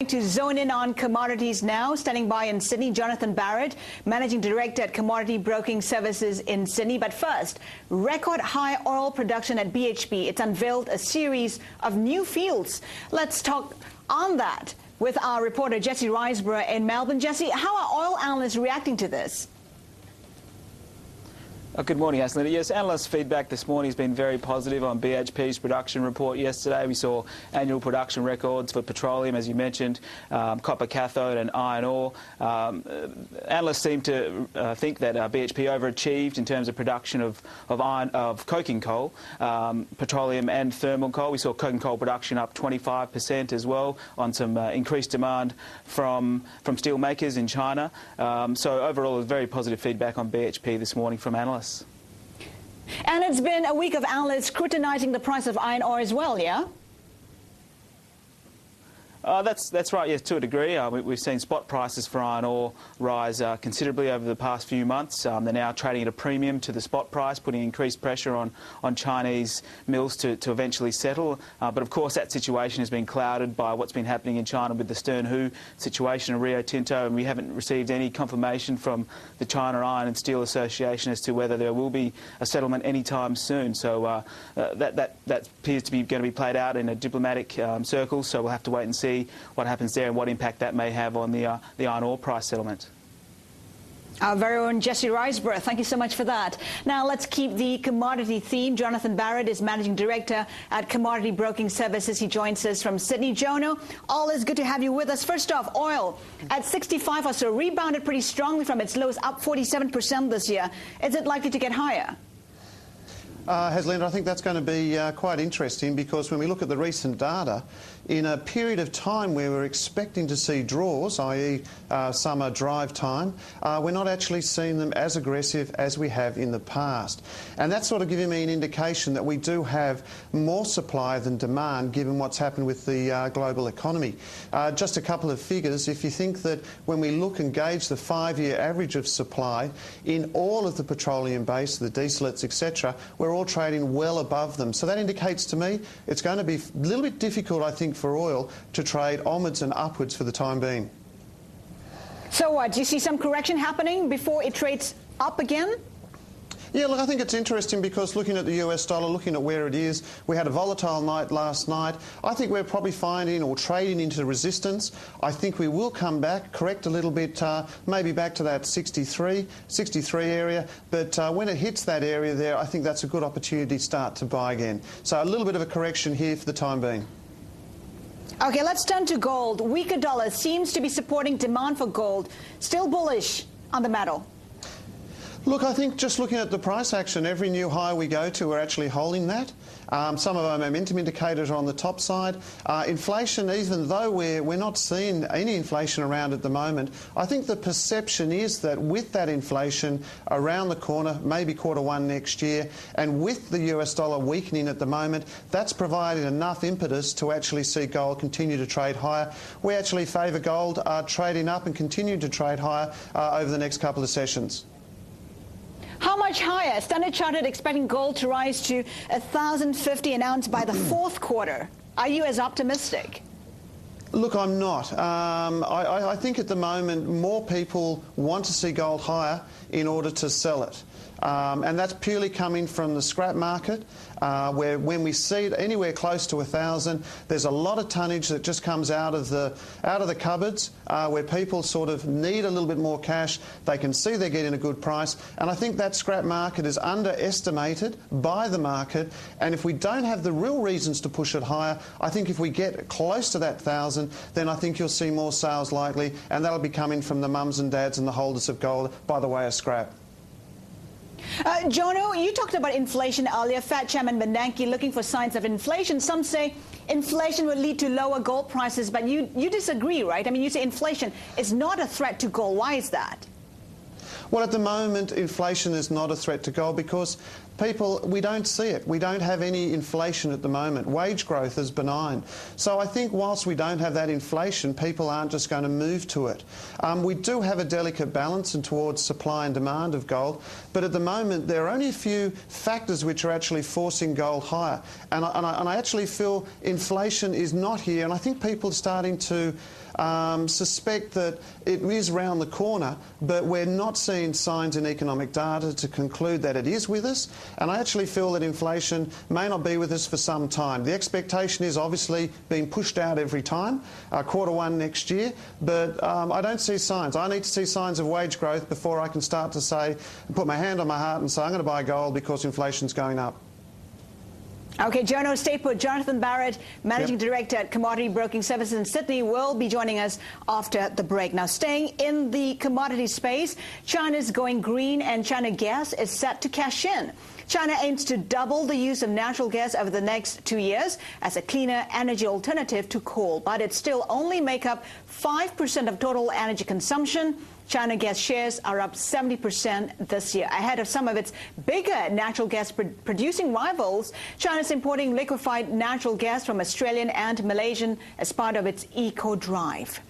To zone in on commodities now, standing by in Sydney, Jonathan Barrett, Managing Director at Commodity Broking Services in Sydney. But first, record high oil production at BHP. It's unveiled a series of new fields. Let's talk on that with our reporter Jesse Riseborough in Melbourne. Jesse, how are oil analysts reacting to this? Good morning, Aslinda. Yes, analyst feedback this morning has been very positive on BHP's production report yesterday. We saw annual production records for petroleum, as you mentioned, copper cathode and iron ore. Analysts seem to think that BHP overachieved in terms of production of coking coal, petroleum and thermal coal. We saw coking coal production up 25% as well on some increased demand from steel makers in China. So overall, very positive feedback on BHP this morning from analysts. And it's been a week of analysts scrutinizing the price of iron ore as well, yeah? That's right, yes, to a degree. We've seen spot prices for iron ore rise considerably over the past few months. They're now trading at a premium to the spot price, putting increased pressure on Chinese mills to eventually settle. But of course that situation has been clouded by what's been happening in China with the Stern situation and Rio Tinto, and we haven't received any confirmation from the China Iron and Steel Association as to whether there will be a settlement anytime soon. So that appears to be going to be played out in a diplomatic circle, so we'll have to wait and see what happens there and what impact that may have on the iron ore price settlement. Our very own Jesse Riseborough, thank you so much for that. Now let's keep the commodity theme. Jonathan Barrett is Managing Director at Commodity Broking Services. He joins us from Sydney. Jono, all is good to have you with us. First off, oil at 65 or so rebounded pretty strongly from its lows, up 47% this year. Is it likely to get higher? Haslinda, I think that's going to be quite interesting, because when we look at the recent data, in a period of time where we're expecting to see draws, i.e. summer drive time, we're not actually seeing them as aggressive as we have in the past. And that's sort of giving me an indication that we do have more supply than demand, given what's happened with the global economy. Just a couple of figures. If you think that when we look and gauge the 5-year average of supply in all of the petroleum base, the distillates, etc., we're all trading well above them. So that indicates to me it's going to be a little bit difficult, I think, for oil to trade onwards and upwards for the time being. So what, do you see some correction happening before it trades up again? Yeah, look, I think it's interesting, because looking at the US dollar, looking at where it is, we had a volatile night last night. I think we're probably finding or trading into resistance. I think we will come back, correct a little bit, maybe back to that 63 area. But when it hits that area there, I think that's a good opportunity to start to buy again. So a little bit of a correction here for the time being. Okay, let's turn to gold. Weaker dollar seems to be supporting demand for gold. Still bullish on the metal? Look, I think just looking at the price action, every new high we go to, we're actually holding that. Some of our momentum indicators are on the top side. Inflation, even though we're not seeing any inflation around at the moment, I think the perception is that with that inflation around the corner, maybe Q1 next year, and with the US dollar weakening at the moment, that's provided enough impetus to actually see gold continue to trade higher. We actually favour gold trading up and continue to trade higher over the next couple of sessions. How much higher? Standard Chartered expecting gold to rise to 1,050 an ounce by the fourth quarter. Are you as optimistic? Look, I'm not. I think at the moment more people want to see gold higher in order to sell it. And that's purely coming from the scrap market, where when we see it anywhere close to 1,000, there's a lot of tonnage that just comes out of the cupboards, where people sort of need a little bit more cash. They can see they're getting a good price, and I think that scrap market is underestimated by the market. And if we don't have the real reasons to push it higher, I think if we get close to that 1,000, then I think you'll see more sales likely, and that'll be coming from the mums and dads and the holders of gold by the way of scrap. Jono, you talked about inflation earlier. Fed Chairman Bernanke looking for signs of inflation. Some say inflation will lead to lower gold prices, but you disagree, right? I mean, you say inflation is not a threat to gold. Why is that? Well, at the moment, inflation is not a threat to gold, because people, we don't see it. We don't have any inflation at the moment. Wage growth is benign. So I think whilst we don't have that inflation, people aren't just going to move to it. We do have a delicate balance and towards supply and demand of gold, but at the moment there are only a few factors which are actually forcing gold higher. And I actually feel inflation is not here, and I think people are starting to suspect that it is round the corner, but we're not seeing signs in economic data to conclude that it is with us. And I actually feel that inflation may not be with us for some time. The expectation is obviously being pushed out every time, Q1 next year, but I don't see signs. I need to see signs of wage growth before I can start to say, put my hand on my heart and say I'm going to buy gold because inflation's going up. Okay, Jono, stay put. Jonathan Barrett, Managing Director at Commodity Broking Services in Sydney, will be joining us after the break. Now, staying in the commodity space, China's going green and China Gas is set to cash in. China aims to double the use of natural gas over the next 2 years as a cleaner energy alternative to coal, but it still only make up 5% of total energy consumption. China Gas shares are up 70% this year, ahead of some of its bigger natural gas producing rivals. China's importing liquefied natural gas from Australian and Malaysian as part of its eco drive.